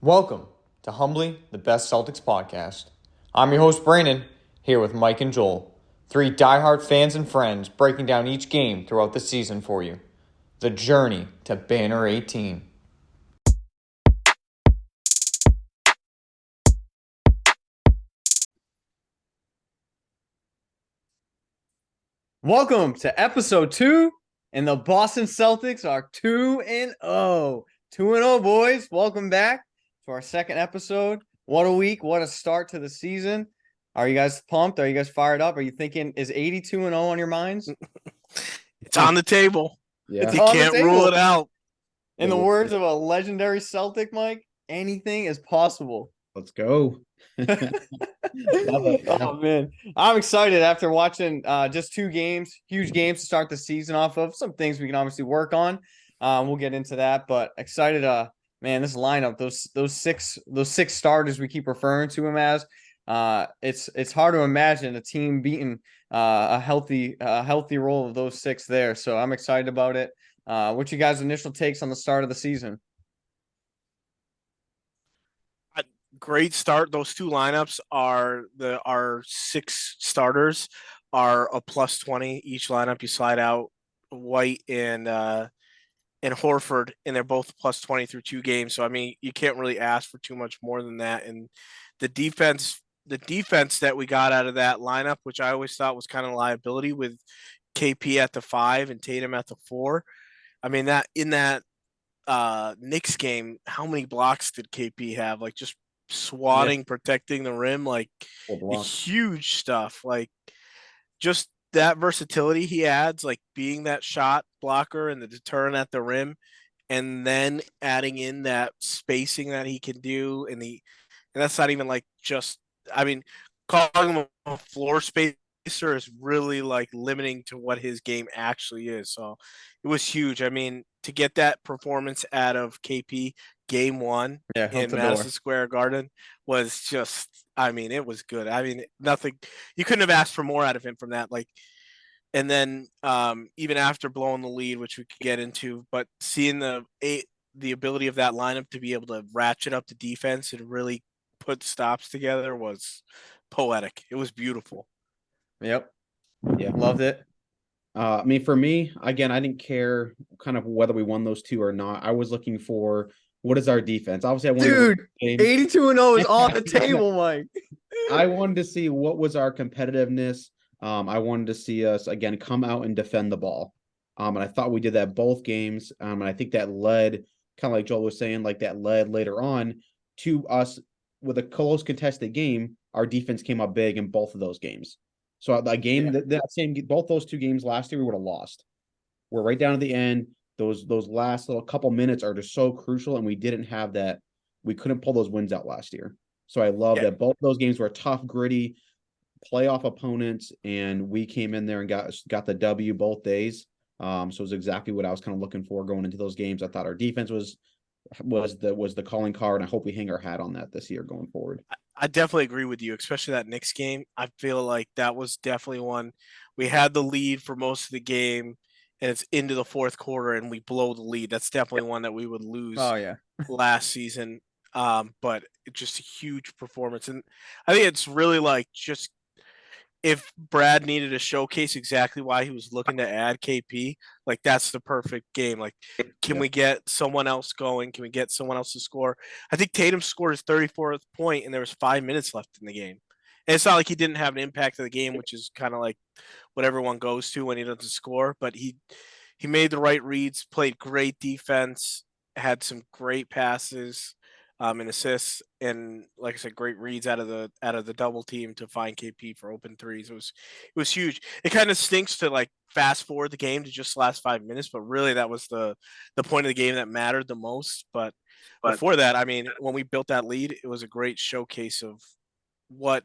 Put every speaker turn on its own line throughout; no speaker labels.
Welcome to Humbly the Best Celtics podcast. I'm your host, Brandon, here with Mike and Joel, three diehard fans and friends breaking down each game throughout the season for you. The journey to Banner 18. Welcome to episode 2, and the Boston Celtics are 2-0. 2-0, boys. Welcome back to our second episode. What a week. What a start to the season. Are you guys pumped? Are you guys fired up? Are you thinking, is 82-0 on your minds?
It's on the table.
It's
You
on the
can't rule
table.
it out.
In the words of a legendary Celtic, Mike, anything is possible.
Let's go. Love it.
Oh man, I'm excited after watching just 2 games, huge games to start the season off of. Some things we can obviously work on. We'll get into that, but excited. Man, this lineup, those six starters we keep referring to him as. It's hard to imagine a team beating a healthy roll of those 6 there. So I'm excited about it. What's you guys' initial takes on the start of the season?
Great start. Those two lineups are our 6 starters are a plus 20 each lineup. You slide out White and Horford, and they're both plus 20 through 2 games. So I mean, you can't really ask for too much more than that. And the defense that we got out of that lineup, which I always thought was kind of a liability with KP at the 5 and Tatum at the 4. I mean, that in that Knicks game, how many blocks did KP have? Like just swatting, protecting the rim, like huge stuff. Like just that versatility he adds, like being that shot blocker and the deterrent at the rim, and then adding in that spacing that he can do, and that's not even like just. I mean, calling him a floor spacer is really like limiting to what his game actually is. So it was huge. I mean, to get that performance out of KP game 1 in Madison Square Garden was just, I mean, it was good. I mean, nothing, you couldn't have asked for more out of him from that. Like, and then even after blowing the lead, which we could get into, but seeing the ability of that lineup to be able to ratchet up the defense and really put stops together was poetic. It was beautiful.
Yep.
Yeah.
Loved it.
I mean, for me, again, I didn't care kind of whether we won those 2 or not. I was looking for what is our defense. Obviously, I wanted
82-0 is on the table, Mike.
I wanted to see what was our competitiveness. I wanted to see us again come out and defend the ball. And I thought we did that both games. And I think that led, kind of like Joel was saying, like that led later on to us with a close contested game. Our defense came up big in both of those games. So that game, both those 2 games last year, we would have lost. We're right down to the end. Those last little couple minutes are just so crucial, and we didn't have that. We couldn't pull those wins out last year. So I love that both those games were tough, gritty playoff opponents, and we came in there and got the W both days. So it was exactly what I was kind of looking for going into those games. I thought our defense was the calling card, and I hope we hang our hat on that this year going forward.
I definitely agree with you, especially that Knicks game. I feel like that was definitely one we had the lead for most of the game, and it's into the fourth quarter, and we blow the lead. That's definitely one that we would lose. Last season, but it's just a huge performance, and I think it's really like just if Brad needed to showcase exactly why he was looking to add KP, like that's the perfect game. Like, can we get someone else going? Can we get someone else to score? I think Tatum scored his 34th point, and there was 5 minutes left in the game. And it's not like he didn't have an impact of the game, which is kind of like what everyone goes to when he doesn't score. But he made the right reads, played great defense, had some great passes and assists, and like I said, great reads out of the double team to find KP for open threes. It was huge. It kind of stinks to like fast forward the game to just the last 5 minutes, but really that was the point of the game that mattered the most. But before that, I mean, when we built that lead, it was a great showcase of what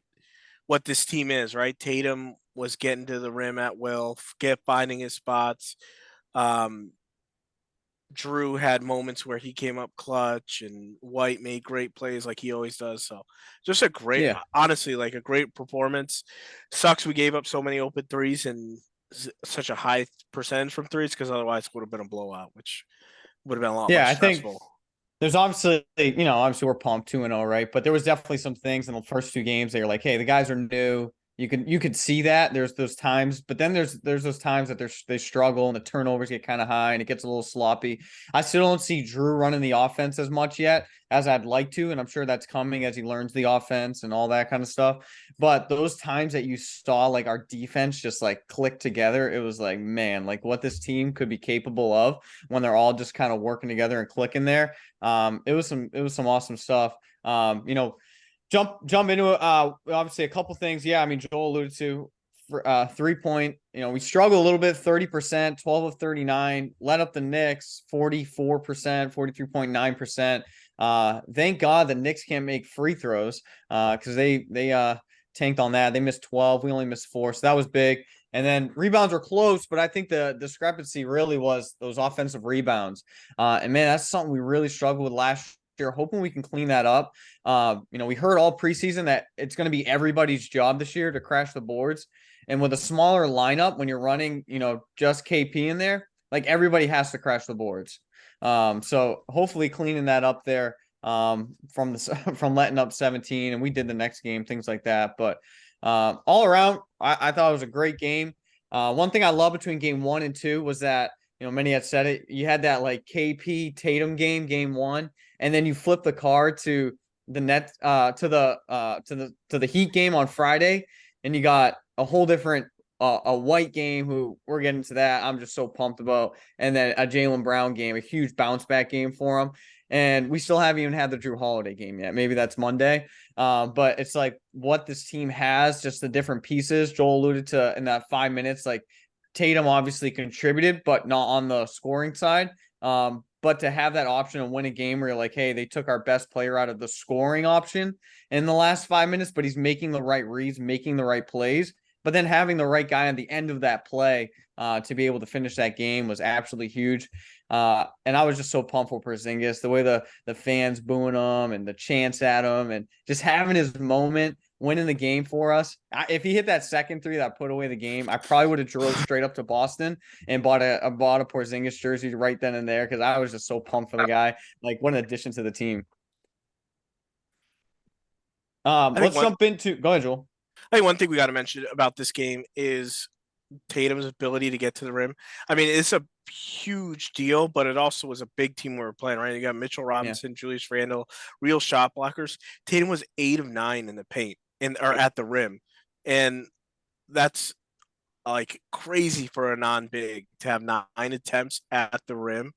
this team is. Right, Tatum was getting to the rim at will, finding his spots. Drew had moments where he came up clutch, and White made great plays like he always does. So just a great, honestly, like a great performance. Sucks we gave up so many open threes and such a high percentage from threes, because otherwise it would have been a blowout, which would have been a lot more stressful.
There's obviously, obviously we're pumped 2-0, right? But there was definitely some things in the first two games that you're like, hey, the guys are new. You could see that there's those times, but then there's those times that they struggle and the turnovers get kind of high and it gets a little sloppy. I still don't see Drew running the offense as much yet as I'd like to, and I'm sure that's coming as he learns the offense and all that kind of stuff. But those times that you saw like our defense just like click together, it was like, man, like what this team could be capable of when they're all just kind of working together and clicking there. It was some awesome stuff. Jump into it. Obviously a couple things. Yeah, I mean, Joel alluded to for 3-point. We struggle a little bit, 30%, 12 of 39, let up the Knicks 44%, 43.9%. Thank God the Knicks can't make free throws because they tanked on that. They missed 12. We only missed 4. So that was big. And then rebounds were close, but I think the discrepancy really was those offensive rebounds. And man, that's something we really struggled with last year. Hoping we can clean that up. We heard all preseason that it's going to be everybody's job this year to crash the boards. And with a smaller lineup, when you're running, just KP in there, like everybody has to crash the boards. So hopefully cleaning that up there from from letting up 17, and we did the next game, things like that. But all around, I thought it was a great game. One thing I love between game 1 and 2 was that, many had said it, you had that like KP Tatum game 1, and then you flip the card to the net to the Heat game on Friday, and you got a whole different a White game who we're getting to that. I'm just so pumped about, and then a Jaylen Brown game, a huge bounce back game for him. And we still haven't even had the Drew Holiday game yet. Maybe that's Monday. But it's like what this team has, just the different pieces. Joel alluded to in that 5 minutes, like Tatum obviously contributed, but not on the scoring side. But to have that option and win a game where you're like, hey, they took our best player out of the scoring option in the last 5 minutes, but he's making the right reads, making the right plays. But then having the right guy at the end of that play to be able to finish that game was absolutely huge. And I was just so pumped for Porzingis, the way the fans booing him and the chants at him and just having his moment, winning the game for us. If he hit that second 3 that put away the game, I probably would have drove straight up to Boston and bought a Porzingis jersey right then and there because I was just so pumped for the guy. Like, what an addition to the team. Let's jump into. Go ahead, Joel.
I think one thing we got to mention about this game is Tatum's ability to get to the rim. I mean, it's a huge deal, but it also was a big team we were playing, right? You got Mitchell Robinson, Julius Randle, real shot blockers. Tatum was 8 of 9 in the paint or at the rim. And that's like crazy for a non-big to have 9 attempts at the rim.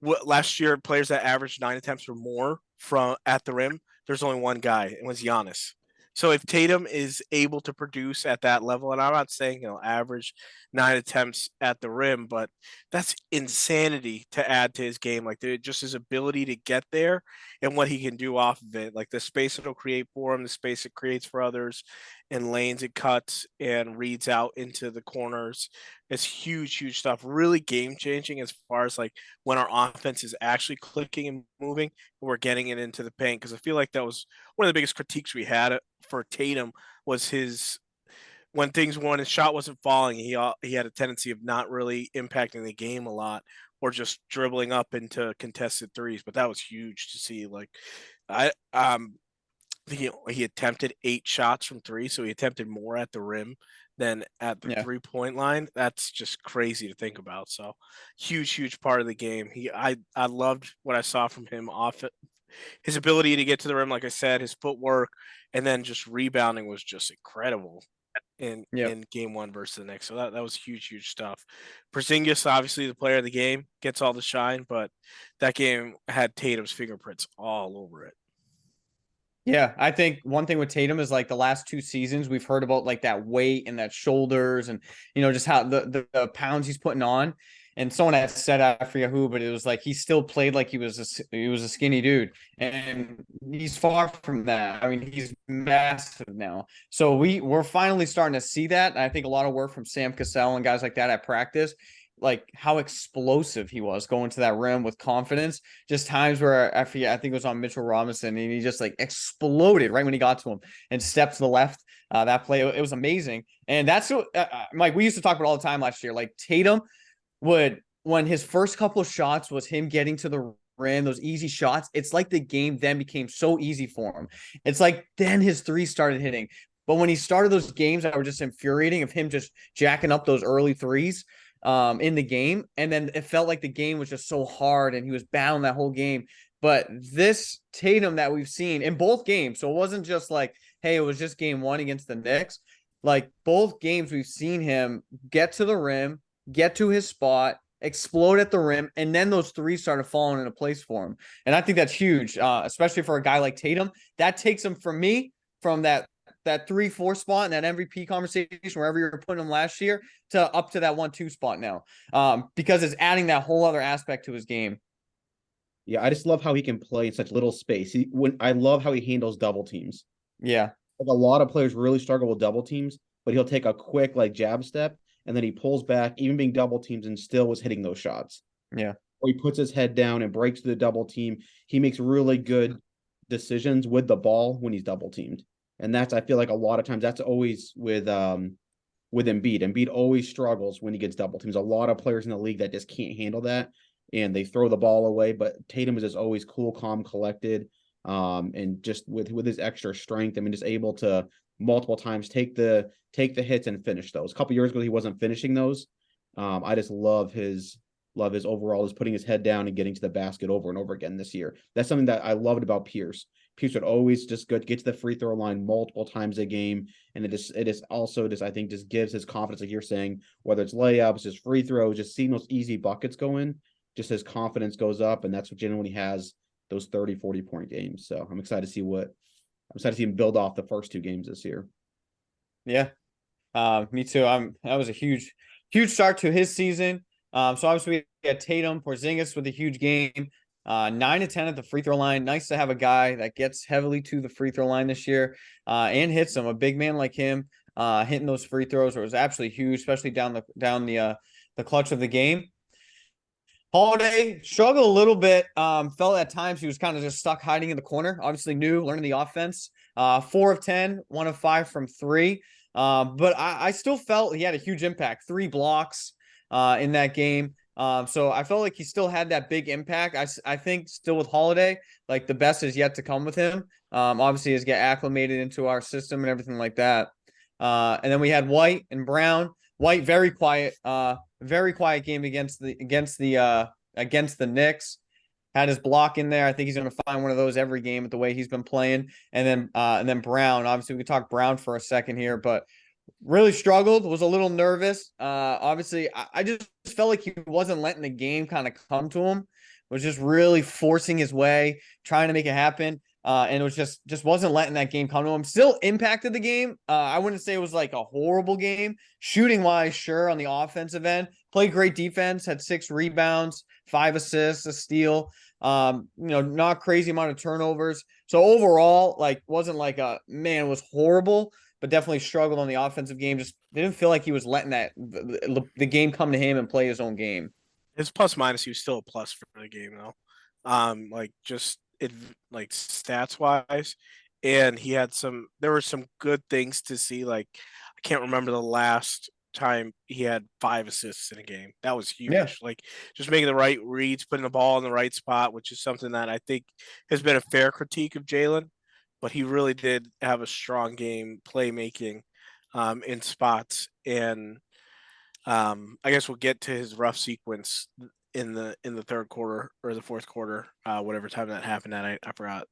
Last year, players that averaged 9 attempts or more from at the rim, there's only one guy, and it was Giannis. So if Tatum is able to produce at that level, and I'm not saying average 9 attempts at the rim, but that's insanity to add to his game. Like just his ability to get there and what he can do off of it, like the space it'll create for him, the space it creates for others, and lanes it cuts and reads out into the corners. It's huge, huge stuff. Really game changing as far as like when our offense is actually clicking and moving, and we're getting it into the paint. Because I feel like that was one of the biggest critiques we had for Tatum was when his shot wasn't falling, he had a tendency of not really impacting the game a lot or just dribbling up into contested threes. But that was huge to see. Like he attempted 8 shots from 3, so he attempted more at the rim than at the 3-point line. That's just crazy to think about. So huge part of the game. I loved what I saw from him off it. His ability to get to the rim, like I said, his footwork, and then just rebounding was just incredible in game 1 versus the Knicks. So that was huge stuff. Porzingis, obviously the player of the game, gets all the shine, but that game had Tatum's fingerprints all over it.
Yeah, I think one thing with Tatum is like the last 2 seasons we've heard about like that weight and that shoulders and just how the pounds he's putting on. And someone had said, I forget who, but it was like he still played like he was a skinny dude, and he's far from that. I mean, he's massive now. So we're finally starting to see that. And I think a lot of work from Sam Cassell and guys like that at practice, like how explosive he was going to that rim with confidence. Just times where I think it was on Mitchell Robinson, and he just like exploded right when he got to him and stepped to the left. That play, it was amazing. And that's what Mike, we used to talk about all the time last year. Like Tatum would, when his first couple of shots was him getting to the rim, those easy shots, it's like the game then became so easy for him. It's like then his threes started hitting. But when he started those games that were just infuriating of him just jacking up those early threes in the game, and then it felt like the game was just so hard and he was bound that whole game. But this Tatum that we've seen in both games, so it wasn't just like, hey, it was just game one against the Knicks. Like both games, we've seen him get to the rim, get to his spot, explode at the rim, and then those threes started falling into place for him. And I think that's huge, especially for a guy like Tatum. That takes him from me from that 3-4 spot in that MVP conversation, wherever you're putting him last year, to up to that 1-2 spot now, because it's adding that whole other aspect to his game.
Yeah, I just love how he can play in such little space. I love how he handles double teams.
Yeah.
Like a lot of players really struggle with double teams, but he'll take a quick like jab step and then he pulls back, even being double teams, and still was hitting those shots.
Yeah.
Or he puts his head down and breaks the double team. He makes really good decisions with the ball when he's double teamed. And that's, I feel like a lot of times that's always with Embiid. Embiid always struggles when he gets double teams. A lot of players in the league that just can't handle that and they throw the ball away. But Tatum is just always cool, calm, collected. And just with his extra strength, I mean, just able to multiple times take the hits and finish those. A couple years ago, he wasn't finishing those. I just love his overall, is putting his head down and getting to the basket over and over again this year. That's something that I loved about Pierce. Pierce would always just get to the free throw line multiple times a game, and it is also just, I think, just gives his confidence, like you're saying, whether it's layups, just free throws, just seeing those easy buckets go in, just his confidence goes up, and that's what generally has those 30-40 point games. So I'm excited to see him build off the first two games this year.
Yeah. Me too. That was a huge start to his season. So obviously we had Tatum, Porzingis with a huge game. 9 to 10 at the free throw line. Nice to have a guy that gets heavily to the free throw line this year, and hits them. A big man like him, hitting those free throws was absolutely huge, especially down the clutch of the game. Holiday struggled a little bit. Felt at times he was kind of just stuck hiding in the corner. Obviously new, learning the offense. 4 of 10, 1 of 5 from 3. But I still felt he had a huge impact. 3 blocks in that game. So I felt like he still had that big impact. I think still with Holiday, like the best is yet to come with him. Obviously as get acclimated into our system and everything like that. And then we had White and Brown. White very quiet game against the Knicks. Had his block in there. I think he's going to find one of those every game with the way he's been playing. And then Brown. Obviously, we could talk Brown for a second here, but really struggled. Was a little nervous. Obviously, I just felt like he wasn't letting the game kind of come to him. Was just really forcing his way, trying to make it happen. And it was just wasn't letting that game come to him. Still impacted the game. I wouldn't say it was like a horrible game. Shooting wise, sure, on the offensive end. Played great defense, had 6 rebounds, 5 assists, a steal. Not crazy amount of turnovers. So overall, like wasn't like it was horrible, but definitely struggled on the offensive game. Just didn't feel like he was letting the game come to him and play his own game.
His plus minus, he was still a plus for the game though. Like stats wise, and there were some good things to see. Like I can't remember the last time he had 5 assists in a game. That was huge.
Yeah.
Like just making the right reads, putting the ball in the right spot, which is something that I think has been a fair critique of Jalen, but he really did have a strong game playmaking in spots. And I guess we'll get to his rough sequence in the third quarter or the fourth quarter, whatever time that happened at. I forgot.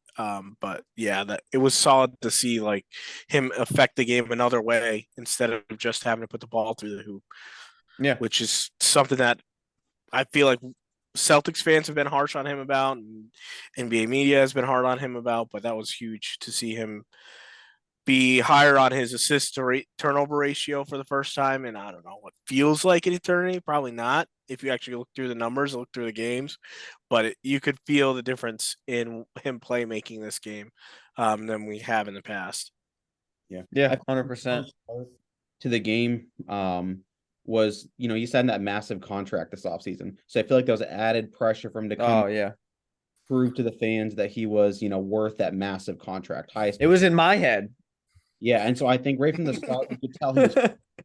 But yeah, that it was solid to see like him affect the game another way instead of just having to put the ball through the hoop.
Yeah,
which is something that I feel like Celtics fans have been harsh on him about, and NBA media has been hard on him about. But that was huge to see him be higher on his assist to turnover ratio for the first time, and I don't know what feels like an eternity. Probably not if you actually look through the numbers, look through the games, but you could feel the difference in him playmaking this game than we have in the past.
Yeah, 100%.
To the game was he signed that massive contract this offseason, so I feel like there was added pressure for him to come. Prove to the fans that he was worth that massive contract. Highest.
It was in my head.
Yeah, and so I think right from the start, you could tell he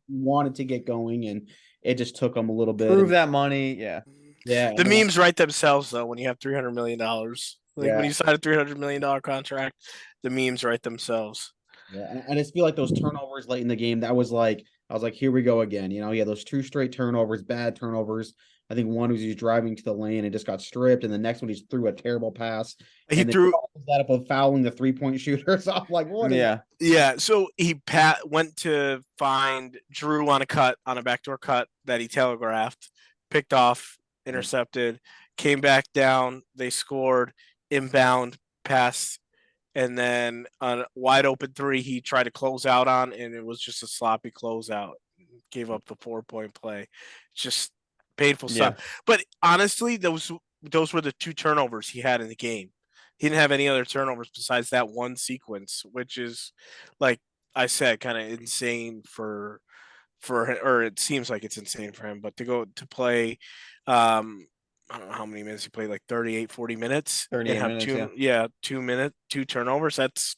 wanted to get going, and it just took him a little bit.
Prove that money, yeah.
Yeah,
The
and then
memes write themselves though when you have $300 million. Like when
yeah,
you sign a $300 million contract, the memes write themselves.
yeah, and I just feel like those turnovers late in the game, that was like I was like, here we go again. Yeah, those two straight turnovers, bad turnovers. I think one was he's driving to the lane and just got stripped, and the next one he threw a terrible pass,
He
and then
threw
that up with fouling the 3-point shooter. So I'm like, what is
Yeah.
Yeah, so he went to find Drew on a backdoor cut that he telegraphed, picked off, intercepted, came back down, they scored, inbound pass, and then a wide open three he tried to close out on, and it was just a sloppy closeout. Gave up the 4-point play. Just painful
Yeah.
stuff. But honestly, those were the two turnovers he had in the game. He didn't have any other turnovers besides that one sequence, which is, like I said, kind of insane or it seems like it's insane for him. But to go to play, I don't know how many minutes he played, like 38, 40 minutes, and
38
have
minutes. Yeah.
two turnovers. That's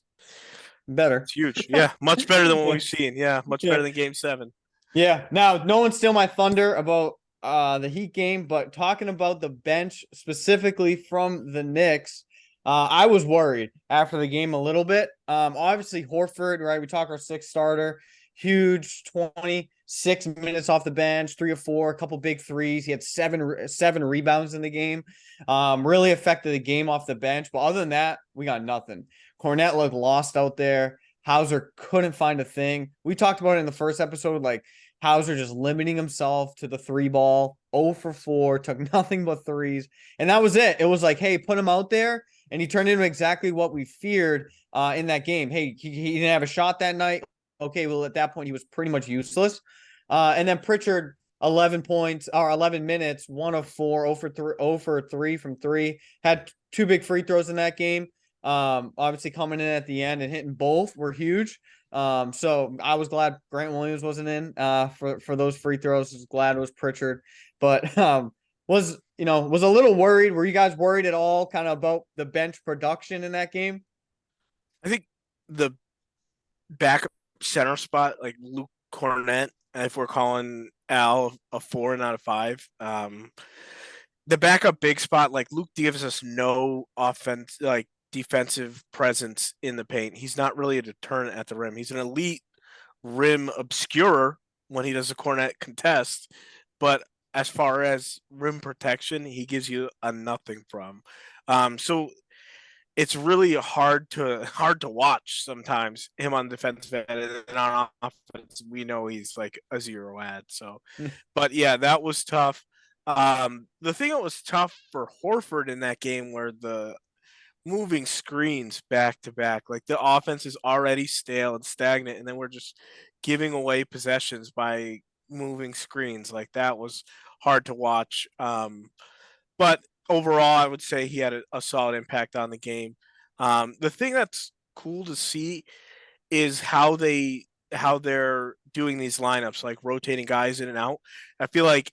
Better.
huge. Yeah, much better than what
Yeah.
we've seen. Yeah, much
Yeah.
better than Game 7.
Yeah. Now, no one's steal my thunder about the Heat game, but talking about the bench specifically from the Knicks, I was worried after the game a little bit. Obviously Horford, right? We talk our sixth starter, huge 26 minutes off the bench, 3 or 4, a couple big threes. He had seven rebounds in the game. Really affected the game off the bench. But other than that, we got nothing. Cornette looked lost out there. Hauser couldn't find a thing. We talked about it in the first episode, like Hauser just limiting himself to the 3 ball, 0 for 4, took nothing but threes. And that was it. It was like, hey, put him out there. And he turned into exactly what we feared in that game. Hey, he didn't have a shot that night. Okay, well, at that point, he was pretty much useless. And then Pritchard, 11 points or 11 minutes, 1 of 4, 0 for 3 from 3. Had 2 big free throws in that game. Obviously coming in at the end and hitting both were huge. So I was glad Grant Williams wasn't in for those free throws. I was glad it was Pritchard, but was a little worried. Were you guys worried at all kind of about the bench production in that game?
I think the backup center spot, like Luke Cornett, if we're calling Al a 4 and not a 5, the backup big spot, like Luke gives us no offense, like defensive presence in the paint. He's not really a deterrent at the rim. He's an elite rim obscurer when he does a Cornet contest, but as far as rim protection, he gives you a nothing from. So it's really hard to watch sometimes him on defensive end, and on offense we know he's like a zero ad. So, but yeah, that was tough. The thing that was tough for Horford in that game were the moving screens back to back. Like the offense is already stale and stagnant, and then we're just giving away possessions by moving screens. Like that was hard to watch. But overall, I would say he had a solid impact on the game. The thing that's cool to see is how they're doing these lineups, like rotating guys in and out. I feel like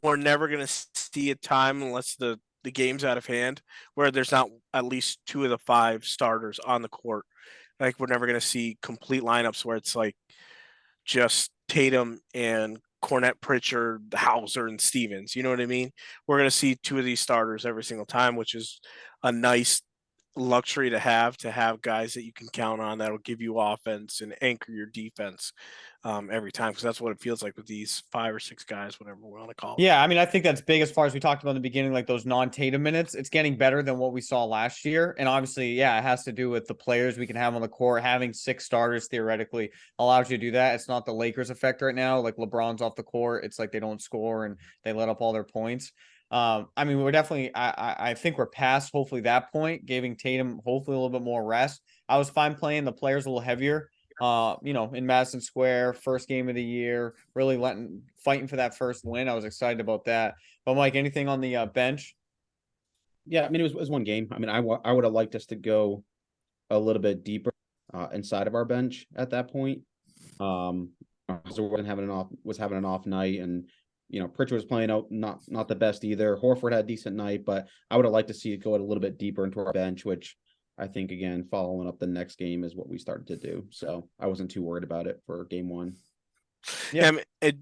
we're never going to see a time unless the game's out of hand where there's not at least 2 of the 5 starters on the court. Like we're never going to see complete lineups where it's like just Tatum and Cornette, Pritchard, Hauser, and Stevens. You know what I mean? We're going to see 2 of these starters every single time, which is a nice luxury to have guys that you can count on that'll give you offense and anchor your defense every time, because that's what it feels like with these 5 or 6 guys, whatever we want to call them.
Yeah, I mean, I think that's big as far as we talked about in the beginning, like those non-Tatum minutes. It's getting better than what we saw last year. And obviously, yeah, it has to do with the players we can have on the court. Having 6 starters theoretically allows you to do that. It's not the Lakers effect right now. Like LeBron's off the court. It's like they don't score and they let up all their points. I mean, we're definitely, I think we're past hopefully that point, giving Tatum hopefully a little bit more rest. I was fine playing the players a little heavier. In Madison Square, first game of the year, really fighting for that first win. I was excited about that. But Mike, anything on the bench?
Yeah, I mean, it was one game. I mean, I would have liked us to go a little bit deeper inside of our bench at that point. So was having an off night, and Pritchard was playing out not the best either. Horford had a decent night, but I would have liked to see it go a little bit deeper into our bench, which I think, again, following up the next game is what we started to do. So I wasn't too worried about it for game 1.
Yeah,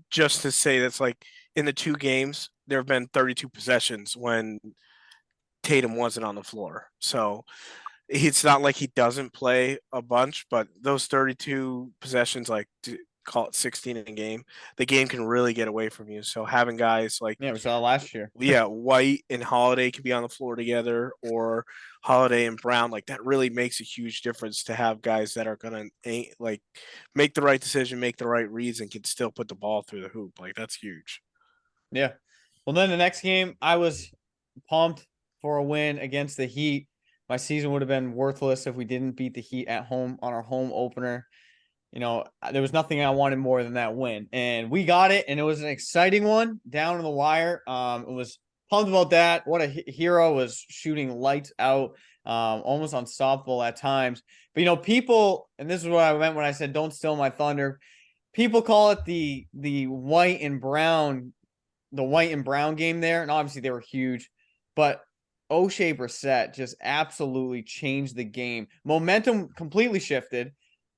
just to say that's like in the 2 games, there have been 32 possessions when Tatum wasn't on the floor. So it's not like he doesn't play a bunch, but those 32 possessions, like call it 16 in a game, the game can really get away from you. So having guys like,
Yeah, we saw it last year.
yeah, White and Holiday can be on the floor together, or Holiday and Brown, like that really makes a huge difference to have guys that are gonna like make the right decision, make the right reads, and can still put the ball through the hoop. Like that's huge.
Yeah. Well, then the next game, I was pumped for a win against the Heat. My season would have been worthless if we didn't beat the Heat at home on our home opener. You know, there was nothing I wanted more than that win, and we got it, and it was an exciting one down to the wire. It was pumped about that. What a hero, was shooting lights out, almost unstoppable at times. But people, and this is what I meant when I said don't steal my thunder. People call it the white and brown, game there, and obviously they were huge, but O'Shea Brissett just absolutely changed the game. Momentum completely shifted.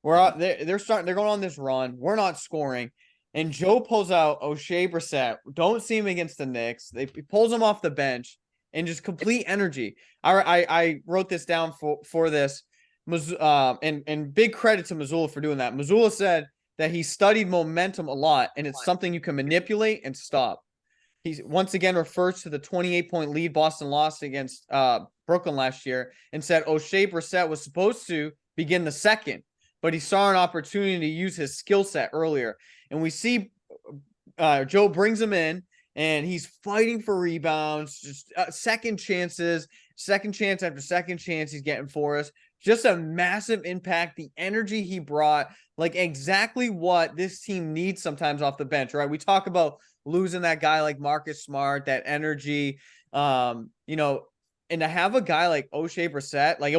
They're going on this run. We're not scoring. And Joe pulls out O'Shea Brissett. Don't see him against the Knicks. He pulls him off the bench and just complete energy. I wrote this down for this. And big credit to Missoula for doing that. Missoula said that he studied momentum a lot, and it's something you can manipulate and stop. He once again refers to the 28-point lead Boston lost against Brooklyn last year, and said O'Shea Brissett was supposed to begin the second, but he saw an opportunity to use his skill set earlier. And we see Joe brings him in, and he's fighting for rebounds, just second chances, second chance after second chance he's getting for us. Just a massive impact. The energy he brought, like exactly what this team needs sometimes off the bench, right? We talk about losing that guy like Marcus Smart, that energy, and to have a guy like O'Shea Brissett, like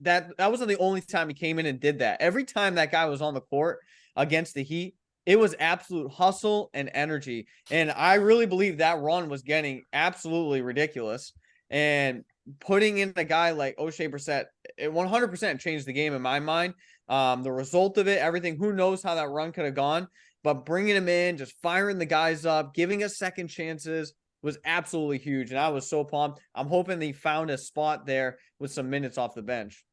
that wasn't the only time he came in and did that. Every time that guy was on the court against the Heat, it was absolute hustle and energy. And I really believe that run was getting absolutely ridiculous. And putting in a guy like O'Shea Brissett, it 100% changed the game in my mind. The result of it, everything, who knows how that run could have gone, but bringing him in, just firing the guys up, giving us second chances was absolutely huge. And I was so pumped. I'm hoping he found a spot there with some minutes off the bench.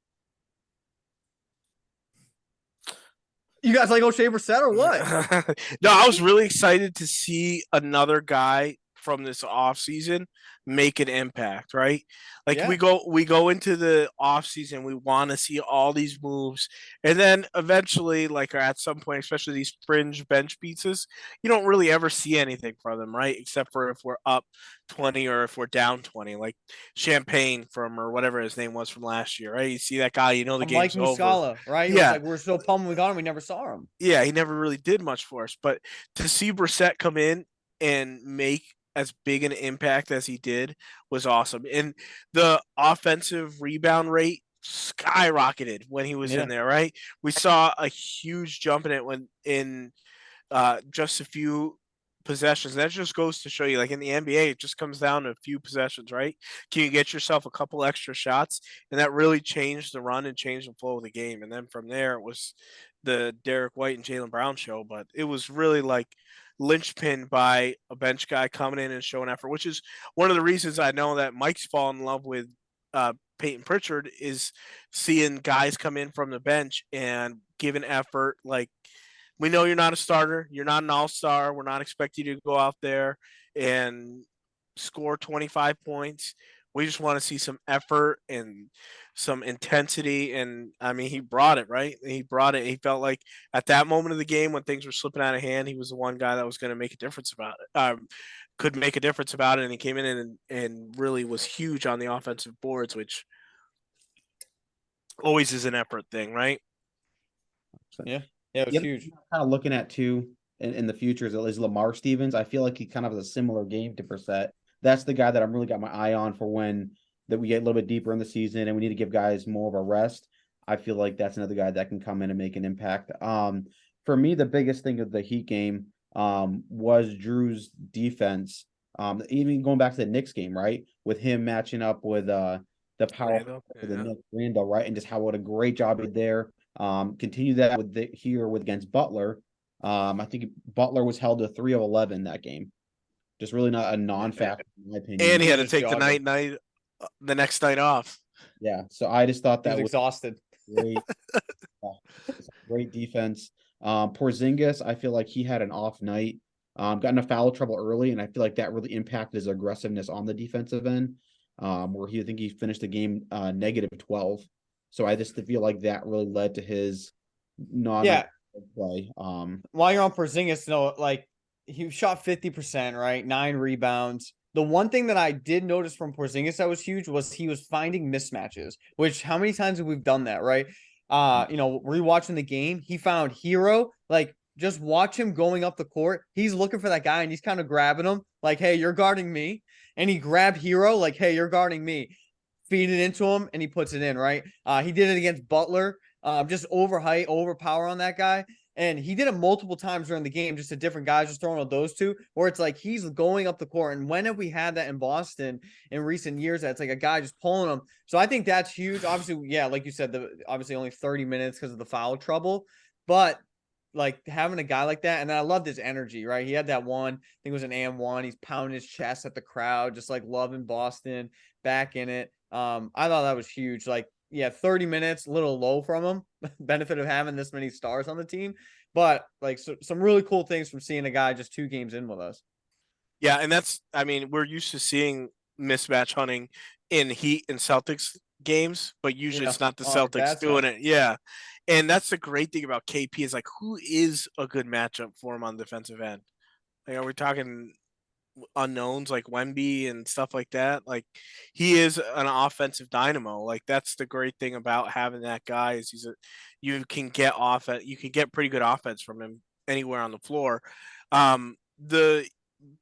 You guys like O'Shea Brissett or what?
No, I was really excited to see another guy from this offseason make an impact, right? Like
Yeah.
we go into the offseason, we want to see all these moves, and then eventually, like, or at some point, especially these fringe bench pieces, you don't really ever see anything from them, right? Except for if we're up 20 or if we're down 20, like Champagne from, or whatever his name was from last year, right? You see that guy, the
Mike
game's over.
Muscala, right? It was
Yeah.
like, we're so pumped we got him, we never saw him.
Yeah, he never really did much for us. But to see Brissett come in and make as big an impact as he did was awesome. And the offensive rebound rate skyrocketed when he was in there, right? We saw a huge jump in it when in just a few possessions. That just goes to show you, like in the NBA, it just comes down to a few possessions, right? Can you get yourself a couple extra shots? And that really changed the run and changed the flow of the game. And then from there, it was the Derek White and Jaylen Brown show. But it was really like linchpin by a bench guy coming in and showing effort, which is one of the reasons I know that Mike's fallen in love with Peyton Pritchard, is seeing guys come in from the bench and giving effort. Like, we know you're not a starter. You're not an all-star. We're not expecting you to go out there and score 25 points. We just want to see some effort and some intensity. And I mean, he brought it, right? He brought it. He felt like at that moment of the game when things were slipping out of hand, he was the one guy that was going to make a difference about it. Could make a difference about it. And he came in and really was huge on the offensive boards, which always is an effort thing, right?
Yeah. Yeah, it was huge.
Kind of looking at too in the future is Lamar Stevens. I feel like he kind of has a similar game to Brissett. That's the guy that I'm really got my eye on for when that we get a little bit deeper in the season and we need to give guys more of a rest. I feel like that's another guy that can come in and make an impact. For me, the biggest thing of the Heat game was Drew's defense. Even going back to the Knicks game, right, with him matching up with the power of the Knicks, Randall, right, and just how what a great job he did there. Continue that with against Butler. I think Butler was held to 3 of 11 that game. just really not a non-factor in my opinion.
And he
He
had
was
to
just
take
jogging.
the next night off.
Yeah, so I just thought
He was
that was
exhausted.
great. It's a great defense. Porzingis, I feel like he had an off night. Got into foul trouble early, and I feel like that really impacted his aggressiveness on the defensive end. Where I think he finished the game negative 12. So I just feel like that really led to his non
Yeah.
play.
While you're on Porzingis, though, like he shot 50%, right? 9 rebounds. The one thing that I did notice from Porzingis that was huge was he was finding mismatches, which how many times have we done that, right? Rewatching the game, he found Hero, like just watch him going up the court. He's looking for that guy and he's kind of grabbing him, like, hey, you're guarding me. And he grabbed Hero, like, hey, you're guarding me. Feed it into him and he puts it in, right? He did it against Butler. Just over height, overpower on that guy. And he did it multiple times during the game, just to different guys, just throwing out those two, where it's like he's going up the court. And when have we had that in Boston in recent years? That's like a guy just pulling them. So I think that's huge. Obviously, yeah, like you said, obviously only 30 minutes because of the foul trouble. But like having a guy like that, and then I loved his energy, right? He had that one, I think it was an AM1. He's pounding his chest at the crowd, just like loving Boston, back in it. I thought that was huge. Like, yeah, 30 minutes, a little low from him. Benefit of having this many stars on the team. But like some really cool things from seeing a guy just 2 games in with us.
Yeah, and I mean, we're used to seeing mismatch hunting in Heat and Celtics games, but usually
Yeah,
it's not the
on our
Celtics
bad
doing
side.
it. Yeah. And that's the great thing about KP is like who is a good matchup for him on the defensive end? Like, are we talking unknowns like Wemby and stuff like that? Like he is an offensive dynamo. Like that's the great thing about having that guy is you can get you can get pretty good offense from him anywhere on the floor. The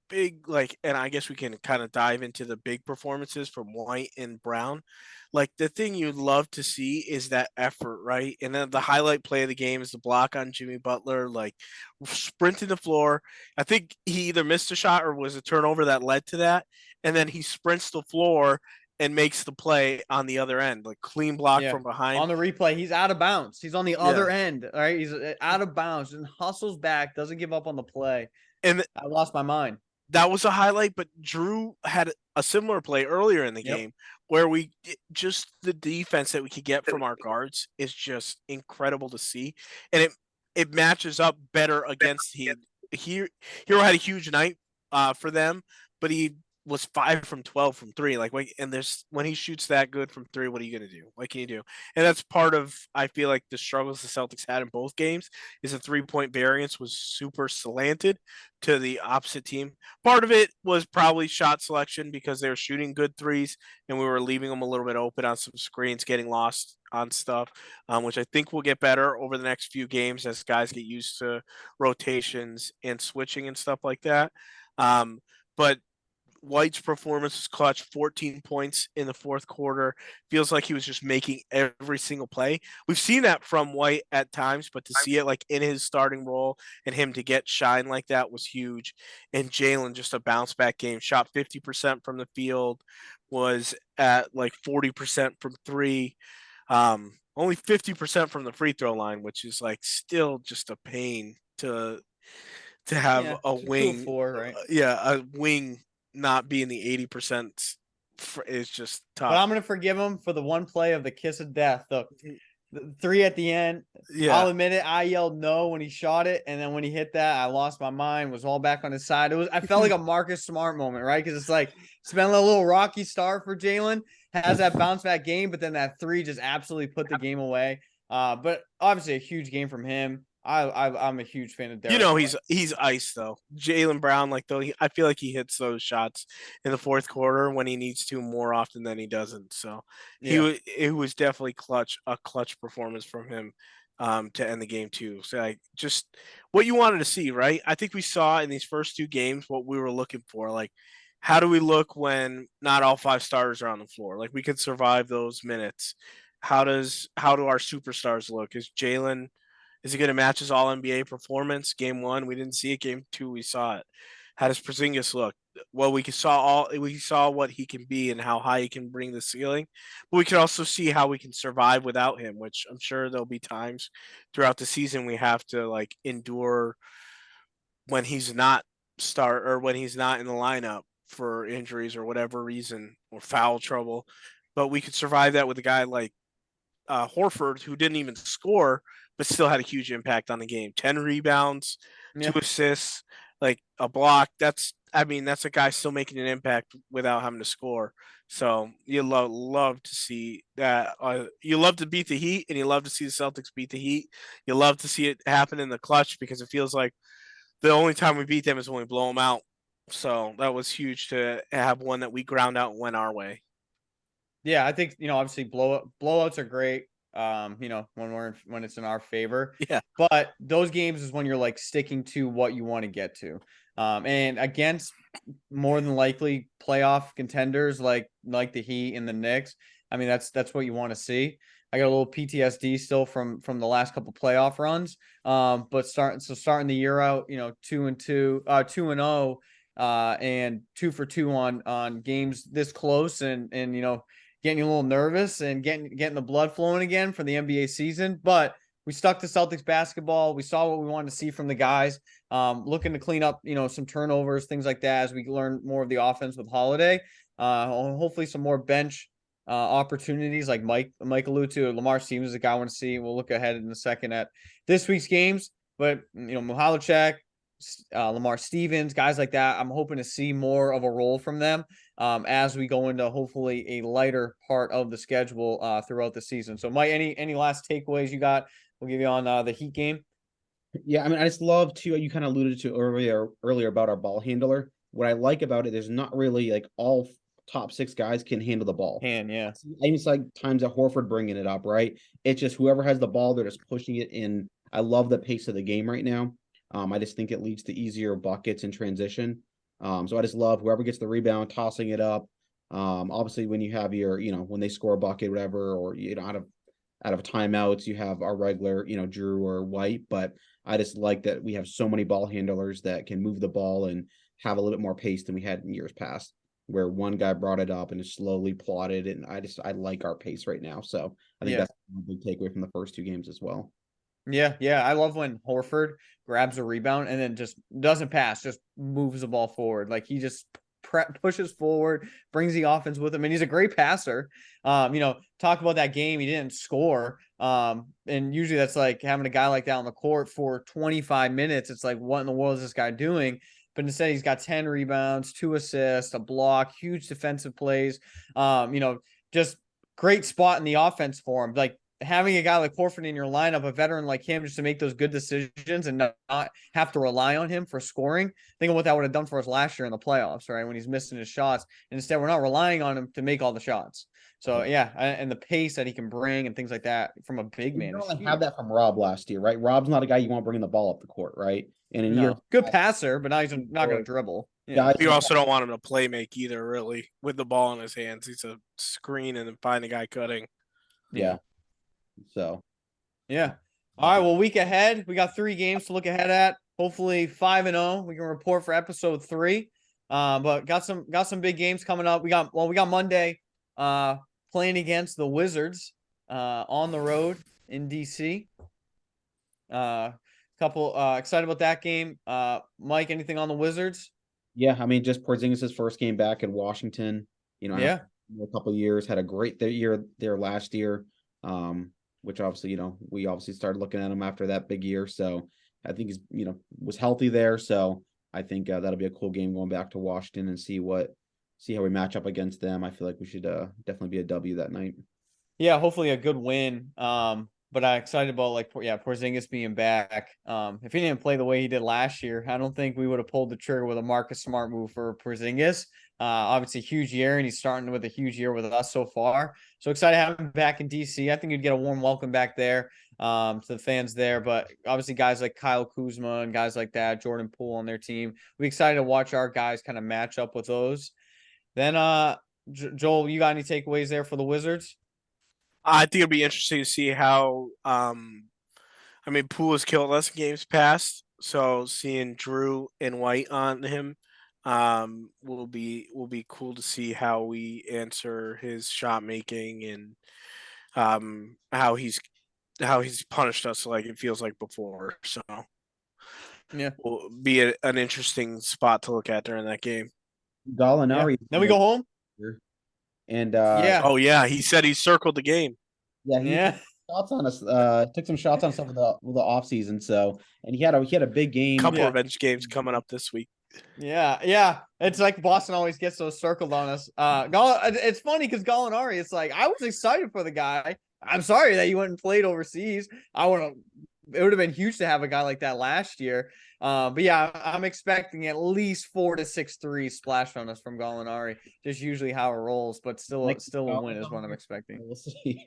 big and I guess we can kind of dive into the big performances from White and Brown. Like the thing you'd love to see is that effort, right? And then the highlight play of the game is the block on Jimmy Butler, like sprinting the floor. I think he either missed a shot or was a turnover that led to that. And then he sprints the floor and makes the play on the other end, like clean block
Yeah.
from behind.
On the replay, he's out of bounds. He's on the other
Yeah.
end. All right. He's out of bounds and hustles back, doesn't give up on the play.
And
I lost my mind.
that was a highlight, but Drew had a similar play earlier in the
Yep.
game where just the defense that we could get from our guards is just incredible to see, and it matches up better against Hero had a huge night for them, but he was 5 from 12 from 3. Like, and there's when he shoots that good from 3, what are you gonna do? What can you do? And that's part of I feel like the struggles the Celtics had in both games is the 3-point variance was super slanted to the opposite team. Part of it was probably shot selection because they were shooting good threes and we were leaving them a little bit open on some screens, getting lost on stuff, which I think will get better over the next few games as guys get used to rotations and switching and stuff like that. But White's performance was clutch, 14 points in the fourth quarter. Feels like he was just making every single play. We've seen that from White at times, but to see it like in his starting role and him to get shine like that was huge. And Jalen, just a bounce back game, shot 50% from the field, was at like 40% from 3. Only 50% from the free throw line, which is like still just a pain to have
Yeah.
a
Two of
wing,
four, right?
a wing not being the 80% is just
But
tough.
I'm gonna forgive him for the one play of the kiss of death. The 3 at the end. I'll
Yeah.
admit it. I yelled no when he shot it, and then when he hit that, I lost my mind. Was all back on his side. I felt like a Marcus Smart moment, right? Because it's like it's been a little rocky start for Jalen. Has that bounce back game, but then that 3 just absolutely put the game away. But obviously a huge game from him. I'm a huge fan of Derek White.
He's ice though. Jalen Brown, like though I feel like he hits those shots in the fourth quarter when he needs to more often than he doesn't. So
Yeah.
it was definitely a clutch performance from him to end the game too. So like just what you wanted to see, right? I think we saw in these first 2 games what we were looking for. Like how do we look when not all 5 starters are on the floor? Like we could survive those minutes. How do our superstars look? Is he going to match his All NBA performance? Game 1, we didn't see it. Game 2, we saw it. How does Porzingis look? Well, we saw what he can be and how high he can bring the ceiling, but we can also see how we can survive without him. Which I'm sure there'll be times throughout the season we have to like endure when he's not start or when he's not in the lineup for injuries or whatever reason or foul trouble. But we could survive that with a guy like Horford, who didn't even score, but still had a huge impact on the game. 10 rebounds,
Yeah.
2 assists, like a block. That's a guy still making an impact without having to score. So you love to see that. You love to beat the Heat, and you love to see the Celtics beat the Heat. You love to see it happen in the clutch because it feels like the only time we beat them is when we blow them out. So that was huge to have one that we ground out and went our way.
Yeah, I think, obviously blowouts are great. When it's in our favor.
Yeah.
But those games is when you're like sticking to what you want to get to. And against more than likely playoff contenders like the Heat and the Knicks. I mean, that's what you want to see. I got a little PTSD still from the last couple playoff runs. But starting the year out, 2-2, 2-0, and 2 for 2 on games this close, and getting a little nervous and getting the blood flowing again for the NBA season. But we stuck to Celtics basketball. We saw what we wanted to see from the guys. Looking to clean up, some turnovers, things like that, as we learn more of the offense with Holiday. Hopefully some more bench opportunities, like Mike alluded to. Lamar Stevens is a guy I want to see. We'll look ahead in a second at this week's games. But Mihalacek, Lamar Stevens, guys like that, I'm hoping to see more of a role from them as we go into hopefully a lighter part of the schedule throughout the season. So, Mike, any last takeaways you got? We'll give you on the Heat game.
Yeah, I mean, I just love to, you kind of alluded to earlier about our ball handler. What I like about it, there's not really like all top 6 guys can handle the ball.
Yeah.
I mean, it's like times at Horford bringing it up, right? It's just whoever has the ball, they're just pushing it in. I love the pace of the game right now. I just think it leads to easier buckets in transition. So I just love whoever gets the rebound, tossing it up. Obviously, when you have your, when they score a bucket, whatever, or out of timeouts, you have our regular, Drew or White. But I just like that we have so many ball handlers that can move the ball and have a little bit more pace than we had in years past, where one guy brought it up and just slowly plotted. And I like our pace right now. So I think that's a big takeaway from the first 2 games as well.
Yeah. I love when Horford grabs a rebound and then just doesn't pass, just moves the ball forward. Like he just pushes forward, brings the offense with him, and he's a great passer. Talk about that game, he didn't score. And usually that's like having a guy like that on the court for 25 minutes. It's like, what in the world is this guy doing? But instead, he's got 10 rebounds, 2 assists, a block, huge defensive plays. Just great spot in the offense for him. Like having a guy like Horford in your lineup, a veteran like him, just to make those good decisions and not have to rely on him for scoring. Think of what that would have done for us last year in the playoffs, right? When he's missing his shots. And instead, we're not relying on him to make all the shots. So, yeah, and the pace that he can bring and things like that from a big man.
You don't have that from Rob last year, right? Rob's not a guy you want bringing the ball up the court, right? And in year,
good passer, but now he's not going to dribble.
Guys,
You also don't want him to play make either, really, with the ball in his hands. He's a screen and then find a guy cutting.
Yeah. So,
yeah. All right. Well, week ahead, we got 3 games to look ahead at. Hopefully 5-0. We can report for episode 3. But got some big games coming up. We got Monday playing against the Wizards on the road in DC. Excited about that game. Mike, anything on the Wizards?
Yeah, I mean, just Porzingis' first game back in Washington.
Yeah,
a couple of years, had a great year there last year. Which obviously, we obviously started looking at him after that big year. So I think he's, was healthy there. So I think that'll be a cool game going back to Washington and see how we match up against them. I feel like we should definitely be a W that night.
Yeah, hopefully a good win. But I'm excited about Porzingis being back. If he didn't play the way he did last year, I don't think we would have pulled the trigger with a Marcus Smart move for Porzingis. Obviously, huge year, and he's starting with a huge year with us so far. So excited to have him back in DC. I think you'd get a warm welcome back there to the fans there. But obviously, guys like Kyle Kuzma and guys like that, Jordan Poole on their team, we're excited to watch our guys kind of match up with those. Then, Joel, you got any takeaways there for the Wizards?
I think it'll be interesting to see how. Poole has killed us in games past, so seeing Drew and White on him, will be cool to see how we answer his shot making and how he's punished us like it feels like before. So
Yeah.
will be an interesting spot to look at during that game.
Gallinari.
Then we go home.
And
Yeah.
Oh yeah, he said he circled the game.
yeah, he
Yeah.
shots on us. Took some shots on us over the off season. So, and he had a big game.
Couple
Yeah.
revenge games coming up this week.
Yeah, yeah. It's like Boston always gets those circled on us. It's funny because Gallinari, it's like I was excited for the guy. I'm sorry that you went and played overseas. It would have been huge to have a guy like that last year. But yeah, I'm expecting at least 4 to 6 threes splashed on us from Gallinari. Just usually how it rolls, but still a win is what I'm expecting.
We'll see.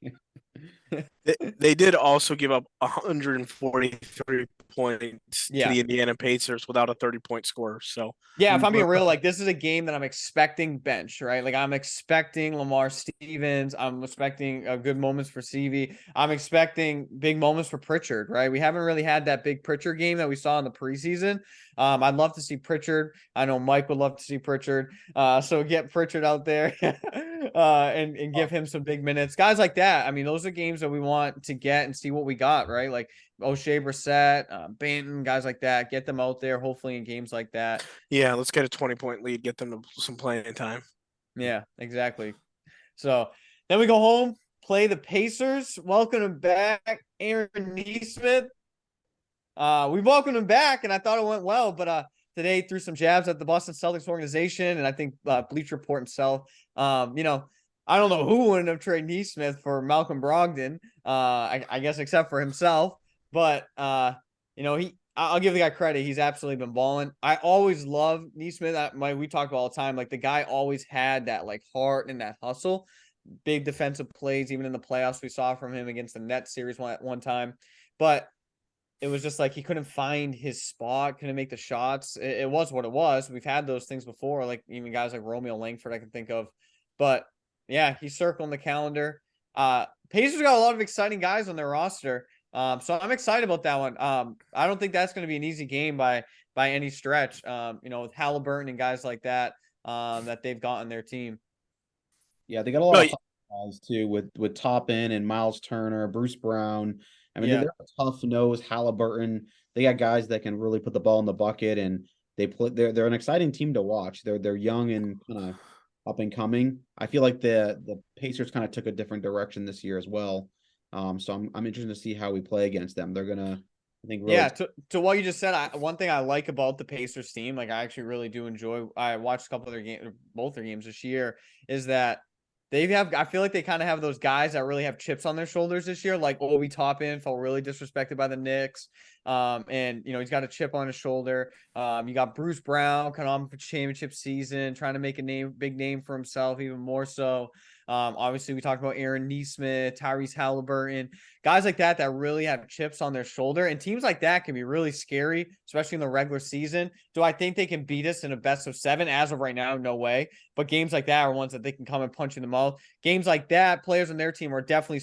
They did also give up 143 points to
Yeah.
the Indiana Pacers without a 30-point score. So
Yeah, if I'm being real, like this is a game that I'm expecting bench, right? Like I'm expecting Lamar Stevens. I'm expecting good moments for CV. I'm expecting big moments for Pritchard, right? We haven't really had that big Pritchard game that we saw in the preseason. I'd love to see Pritchard. I know Mike would love to see Pritchard. So get Pritchard out there and give him some big minutes. Guys like that. I mean, those are games that we want to get and see what we got, right? Like O'Shea Brissett, Banton, guys like that. Get them out there, hopefully in games like that.
yeah, let's get a 20-point lead, get them some playing time.
Yeah, exactly. So then we go home, play the Pacers. Welcome him back, Aaron Nesmith. We welcomed him back, and I thought it went well, but today threw some jabs at the Boston Celtics organization, and I think Bleacher Report himself. I don't know who wouldn't have traded Nesmith for Malcolm Brogdon. I guess except for himself, but I'll give the guy credit. He's absolutely been balling. I always love Nesmith. We talk about all the time. Like the guy always had that like heart and that hustle. Big defensive plays, even in the playoffs, we saw from him against the Nets series one time. But it was just like he couldn't find his spot, couldn't make the shots. It was what it was. We've had those things before, like even guys like Romeo Langford I can think of. But yeah, he's circling the calendar. Pacers got a lot of exciting guys on their roster. So I'm excited about that one. I don't think that's going to be an easy game by any stretch. With Halliburton and guys like that, that they've got on their team.
Yeah, they got a lot of guys too with Toppin and Miles Turner, Bruce Brown. I mean, they're a tough nose. Halliburton. They got guys that can really put the ball in the bucket, and they're an exciting team to watch. They're young and kind of up and coming. I feel like the Pacers kind of took a different direction this year as well. So I'm interested to see how we play against them. They're gonna, I think. Really
to what you just said, one thing I like about the Pacers team, like I actually really do enjoy. I watched a couple of their games, both their games this year, is that I feel like they kind of have those guys that really have chips on their shoulders this year. Like Obi Toppin felt really disrespected by the Knicks. And he's got a chip on his shoulder. You got Bruce Brown kind of on for championship season, trying to make a big name for himself, even more so. Obviously we talked about Aaron Nesmith, Tyrese Halliburton, guys like that really have chips on their shoulder, and teams like that can be really scary, especially in the regular season. Do I think they can beat us in a best of 7? As of right now, no way. But games like that are ones that they can come and punch in the mouth. Games like that, players on their team are definitely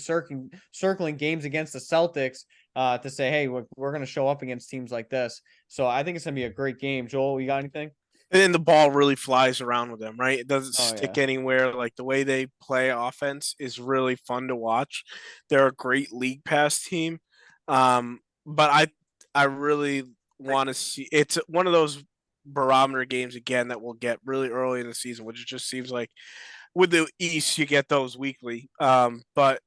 circling games against the Celtics to say, hey, we're going to show up against teams like this. So I think it's going to be a great game. Joel, you got anything?
And then the ball really flies around with them, right? It doesn't stick anywhere. Like the way they play offense is really fun to watch. They're a great league pass team. But I really want to see, it's one of those barometer games again that we'll get really early in the season, which it just seems like with the East, you get those weekly. But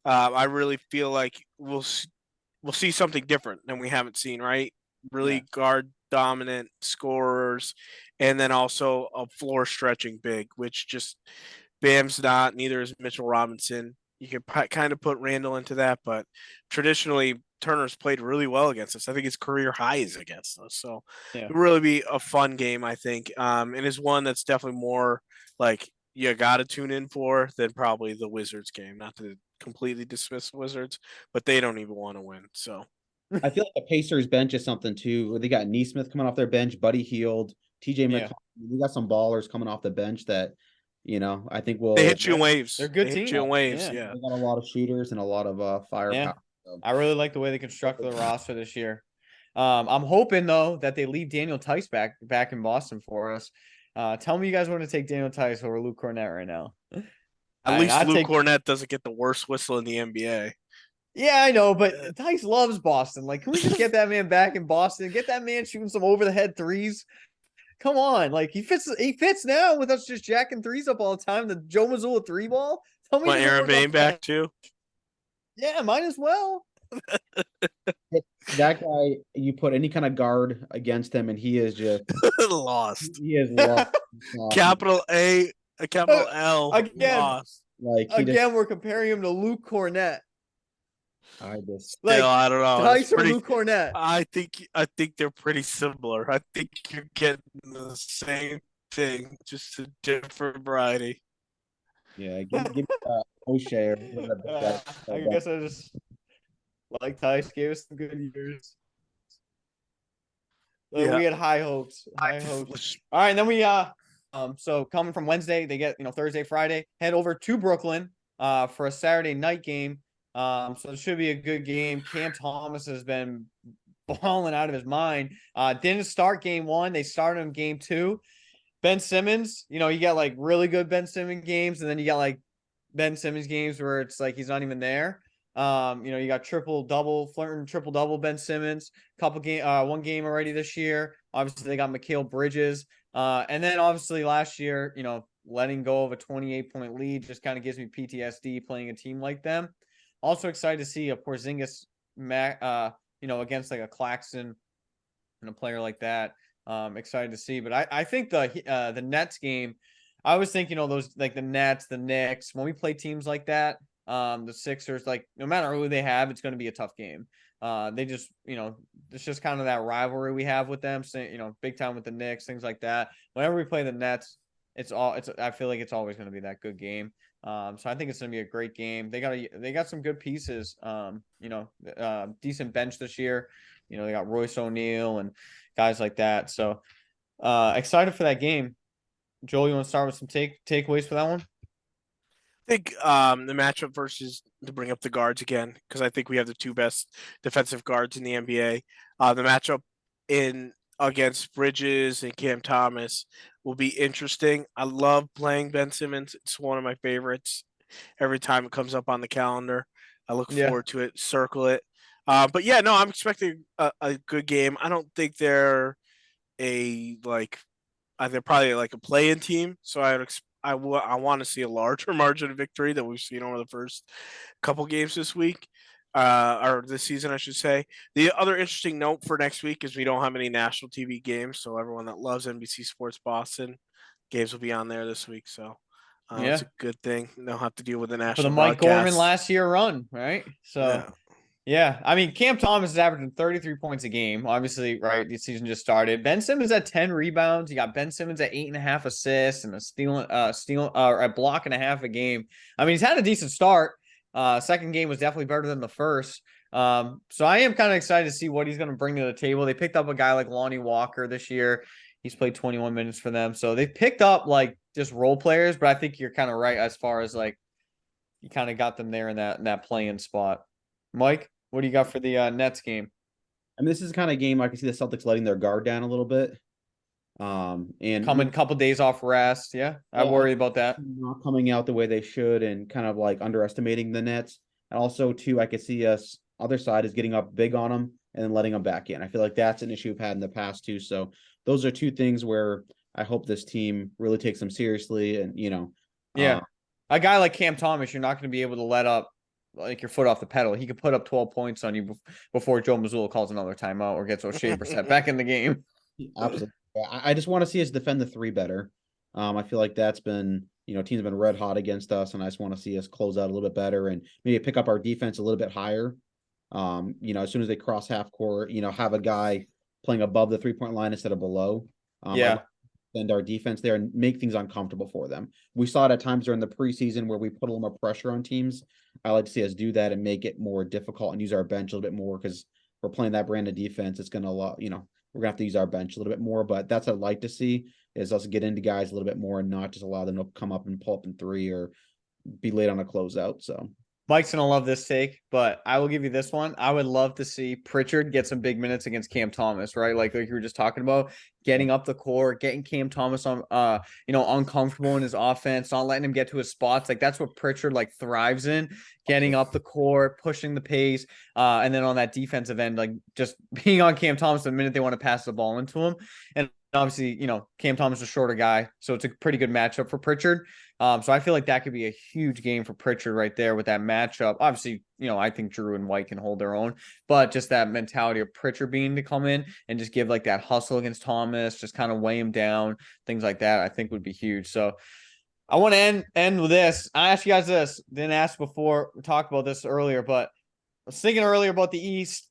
I really feel like we'll see something different than we haven't seen, right? Really guard dominant scorers, and then also a floor stretching big, which just Bam's not, neither is Mitchell Robinson. You can kind of put Randall into that, but traditionally Turner's played really well against us. I think his career high is against us. So it'll really be a fun game, I think. And is one that's definitely more like you got to tune in for than probably the Wizards game. Not to completely dismiss the Wizards, but they don't even want to win. So
I feel like the Pacers bench is something too. They got Nesmith coming off their bench, Buddy Hield, TJ McConnell. We got some ballers coming off the bench that, I think will.
They hit you in waves.
They're good
team.
Hit
you in waves.
They got a lot of shooters and a lot of firepower. So.
I really like the way they constructed the roster this year. I'm hoping though that they leave Daniel Tice back in Boston for us. Tell me you guys want to take Daniel Tice over Luke Cornett right now.
At least Luke Cornett doesn't get the worst whistle in the NBA.
Yeah, I know, but Tice loves Boston. Like, can we just get that man back in Boston? Get that man shooting some over the head threes. Come on, like he fits now with us just jacking threes up all the time. The Joe Mazzulla three ball. Tell me he
Want
doesn't
Aaron
work
Bain
off
back
that.
too?
Yeah, might as well.
That guy, you put any kind of guard against him, and he is just
Lost.
he is lost.
Capital A, a capital L.
Again,
Lost.
Like he just,
again, we're comparing him to Luke Cornett.
I just
Still,
Like
I don't know. It's
Tice or
pretty.
Luke Cornett.
I think they're pretty similar. I think you're getting the same thing, just a different variety.
yeah. Give O'Shea or whatever the big guy.
I guess I just like Tice gave us some good years. Like,
Yeah.
we had high hopes. High hopes. All right, and then so coming from Wednesday, they get Thursday, Friday, head over to Brooklyn for a Saturday night game. So it should be a good game. Cam Thomas has been balling out of his mind. Didn't start game one. They started him game two. Ben Simmons, you got like really good Ben Simmons games, and then you got like Ben Simmons games where it's like he's not even there. You got triple double, flirting triple double Ben Simmons, one game already this year. Obviously, they got Mikal Bridges. And then obviously last year, letting go of a 28-point lead just kind of gives me PTSD playing a team like them. Also excited to see a Porzingis against like a Claxton and a player like that. Excited to see. But I think the Nets game, I was thinking, those like the Nets, the Knicks, when we play teams like that, the Sixers, like no matter who they have, it's going to be a tough game. They just, it's just kind of that rivalry we have with them. So, big time with the Knicks, things like that. Whenever we play the Nets, I feel like it's always going to be that good game. So I think it's going to be a great game. They got some good pieces. Decent bench this year. They got Royce O'Neal and guys like that. So excited for that game. Joel, you want to start with some takeaways for that one?
I think the matchup versus to bring up the guards again because I think we have the two best defensive guards in the NBA. The matchup in against Bridges and Cam Thomas will be interesting. I love playing Ben Simmons. It's one of my favorites. Every time it comes up on the calendar, I look
Yeah.
forward to it. Circle it. But yeah, no, I'm expecting a good game. I don't think they're a like they're probably like a play-in team, so I want to see a larger margin of victory that we've seen over the first couple games this week, or this season, I should say. The other interesting note for next week is we don't have any national TV games, so everyone that loves NBC Sports Boston games will be on there this week. So it's
Yeah.
a good thing. They don't have to deal with the
For the
national
Mike Gorman
broadcast.
last year run, right? So
Yeah.
yeah, I mean, Cam Thomas is averaging 33 points a game. Obviously, right? The season just started. Ben Simmons at 10 rebounds. You got Ben Simmons at 8.5 assists and a block and a half a game. I mean, he's had a decent start. Second game was definitely better than the first. So I am kind of excited to see what he's going to bring to the table. They picked up a guy like Lonnie Walker this year. He's played 21 minutes for them. So they picked up like just role players, but I think you're kind of right as far as like you kind of got them there in that playing spot. Mike, what do you got for the Nets game?
I mean, this is the kind of game I can see the Celtics letting their guard down a little bit. And
Coming couple days off rest. Yeah, I worry about that.
not coming out the way they should and kind of like underestimating the Nets. And also, too, I could see us other side is getting up big on them and then letting them back in. I feel like that's an issue we've had in the past too. So those are two things where I hope this team really takes them seriously. And
Yeah, a guy like Cam Thomas, you're not going to be able to let up like your foot off the pedal. He could put up 12 points on you before Joe Mazzulla calls another timeout or gets O'Shea Brissett back in the game.
absolutely. I just want to see us defend the three better. I feel like that's been, teams have been red hot against us, and I just want to see us close out a little bit better and maybe pick up our defense a little bit higher. As soon as they cross half court, have a guy playing above the 3-point line instead of below.
Yeah.
Send our defense there and make things uncomfortable for them. We saw it at times during the preseason where we put a little more pressure on teams. I like to see us do that and make it more difficult and use our bench a little bit more because we're playing that brand of defense. It's going to, we're going to have to use our bench a little bit more, but that's what I'd like to see is us get into guys a little bit more and not just allow them to come up and pull up in three or be late on a closeout. So
Mike's gonna love this take, but I will give you this one. I would love to see Pritchard get some big minutes against Cam Thomas, right? Like you were just talking about, getting up the court, getting Cam Thomas on uncomfortable in his offense, not letting him get to his spots. Like that's what Pritchard like thrives in, getting up the court, pushing the pace, and then on that defensive end, like just being on Cam Thomas the minute they want to pass the ball into him. And obviously, Cam Thomas is a shorter guy, so it's a pretty good matchup for Pritchard. So I feel like that could be a huge game for Pritchard right there with that matchup. Obviously, I think Drew and White can hold their own, but just that mentality of Pritchard being to come in and just give like that hustle against Thomas, just kind of weigh him down, things like that, I think would be huge. So I want to end with this. I asked you guys this, didn't ask before, we talked about this earlier, but I was thinking earlier about the East.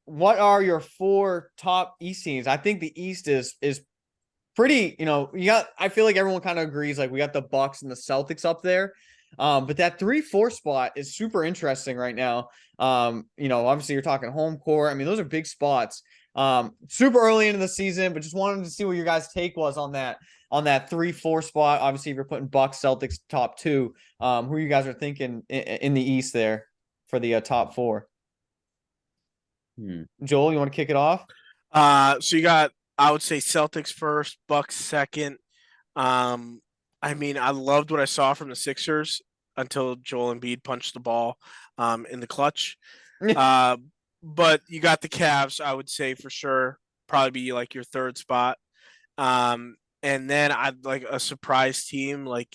What are your 4 top East teams? I think the East is pretty, I feel like everyone kind of agrees, like we got the Bucks and the Celtics up there. But that 3-4 spot is super interesting right now. Obviously you're talking home court. I mean, those are big spots. Super early into the season, but just wanted to see what your guys' take was on that 3-4 spot. Obviously, if you're putting Bucks, Celtics top 2, who you guys are thinking in the East there for the top 4? Joel, you want to kick it off?
So you got, I would say Celtics first, Bucks second. I mean, I loved what I saw from the Sixers until Joel Embiid punched the ball in the clutch. But you got the Cavs, I would say for sure, probably be like your third spot. And then I'd like a surprise team, like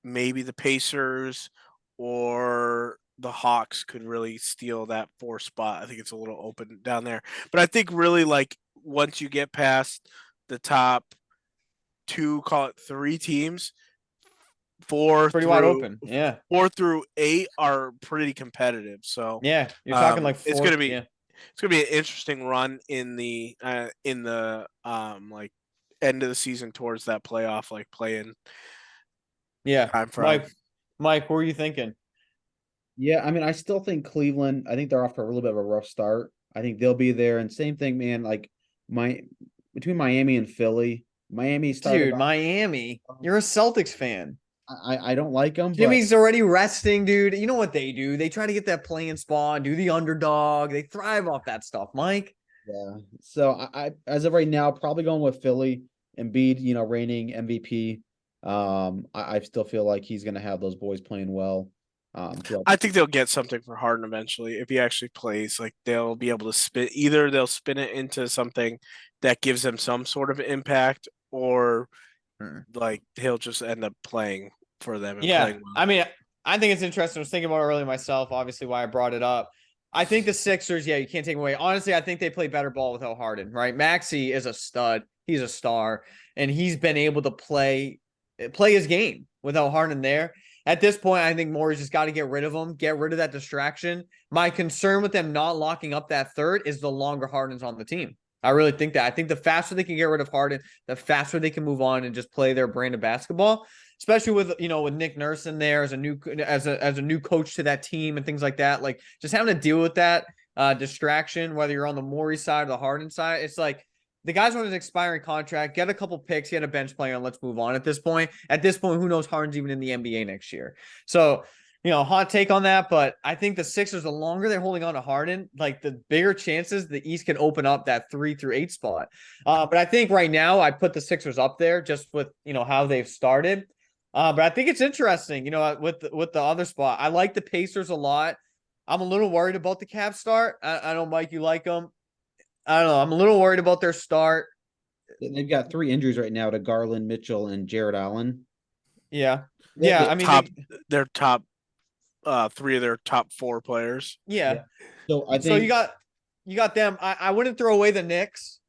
maybe the Pacers or the Hawks could really steal that 4 spot. I think it's a little open down there. But I think really like once you get past the top 2, call it 3 teams, 4
pretty
through
wide open. Yeah.
4 through 8 are pretty competitive. So
yeah, you're talking like 4.
it's gonna be
yeah.
it's gonna be an interesting run in the like end of the season towards that playoff like play-in time frame.
Mike, what were you thinking?
Yeah, I mean, I still think Cleveland, I think they're off to a little bit of a rough start. I think they'll be there. And same thing, man, like between Miami and Philly, Miami started.
Dude, Miami, you're a Celtics fan.
I don't like them.
Jimmy's already resting, dude. You know what they do? They try to get that playing spot, do the underdog. They thrive off that stuff, Mike.
Yeah. So I as of right now, probably going with Philly. Embiid, reigning MVP. I still feel like he's going to have those boys playing well.
I think they'll get something for Harden eventually if he actually plays. Like they'll be able to they'll spin it into something that gives them some sort of impact, or like he'll just end up playing for them. And playing well.
I mean, I think it's interesting. I was thinking about it earlier myself. Obviously, why I brought it up. I think the Sixers, you can't take away. Honestly, I think they play better ball without Harden. Right, Maxey is a stud. He's a star, and he's been able to play his game without Harden there. At this point, I think Morey's just got to get rid of him, get rid of that distraction. My concern with them not locking up that third is the longer Harden's on the team. I really think that. I think the faster they can get rid of Harden, the faster they can move on and just play their brand of basketball. Especially with with Nick Nurse in there as a new coach to that team and things like that. Like just having to deal with that distraction, whether you're on the Morey side or the Harden side, it's like the guy's on his expiring contract, get a couple picks, get a bench player, and let's move on at this point. At this point, who knows Harden's even in the NBA next year. So, hot take on that, but I think the Sixers, the longer they're holding on to Harden, like the bigger chances the East can open up that 3 through 8 spot. But I think right now I put the Sixers up there just with, how they've started. But I think it's interesting, with the other spot. I like the Pacers a lot. I'm a little worried about the Cavs start. I know, Mike, you like them. I don't know. I'm a little worried about their start.
They've got 3 injuries right now to Garland, Mitchell, and Jared Allen.
Yeah. Yeah. I mean,
their top 3 of their top 4 players.
Yeah.
So I think
you got them. I wouldn't throw away the Knicks.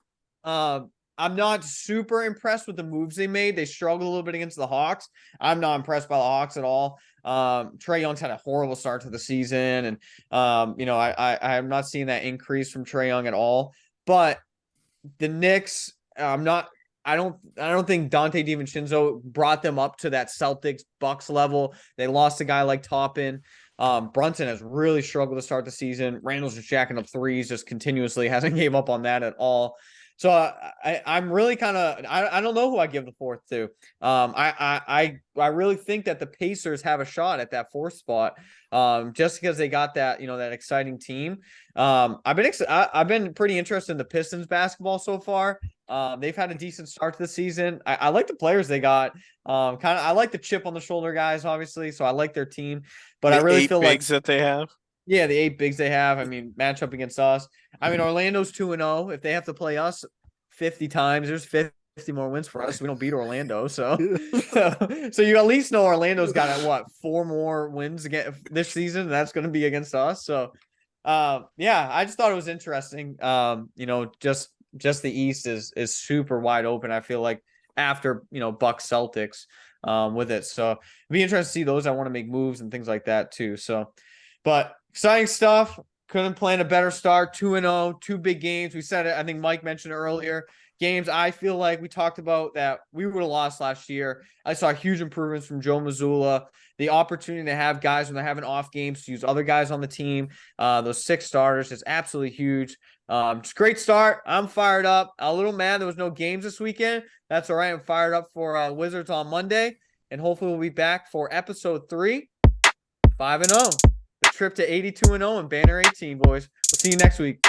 I'm not super impressed with the moves they made. They struggled a little bit against the Hawks. I'm not impressed by the Hawks at all. Trae Young's had a horrible start to the season, and I'm not seeing that increase from Trae Young at all. But the Knicks, I don't think Dante DiVincenzo brought them up to that Celtics Bucks level. They lost a guy like Toppin. Brunson has really struggled to start the season. Randall's just jacking up threes, just continuously hasn't gave up on that at all. So I'm really kind of I don't know who I give the fourth to. I really think that the Pacers have a shot at that fourth spot. Just because they got that that exciting team. I've been pretty interested in the Pistons basketball so far. They've had a decent start to the season. I like the players they got. I like the chip on the shoulder guys, obviously. So I like their team, but
The
I really
eight
feel like
bigs that they have.
yeah, the 8 bigs they have. I mean, match up against us. I mean, Orlando's 2-0. If they have to play us 50 times, there's 50 more wins for us. We don't beat Orlando, so so you at least know Orlando's got what 4 more wins again this season. And that's going to be against us. So, yeah, I just thought it was interesting. Just the East is super wide open. I feel like after Bucks Celtics, with it. So it'd be interesting to see those. I want to make moves and things like that too. So, but exciting stuff. Couldn't plan a better start. 2-0, 2 big games. We said it. I think Mike mentioned earlier. Games I feel like we talked about that we would have lost last year. I saw huge improvements from Joe Mazzulla. The opportunity to have guys when they're having off games to use other guys on the team. Those 6 starters is absolutely huge. Just great start. I'm fired up. A little mad there was no games this weekend. That's all right. I'm fired up for Wizards on Monday. And hopefully we'll be back for episode 3. 5-0. The trip to 82-0 and banner 18, boys. We'll see you next week.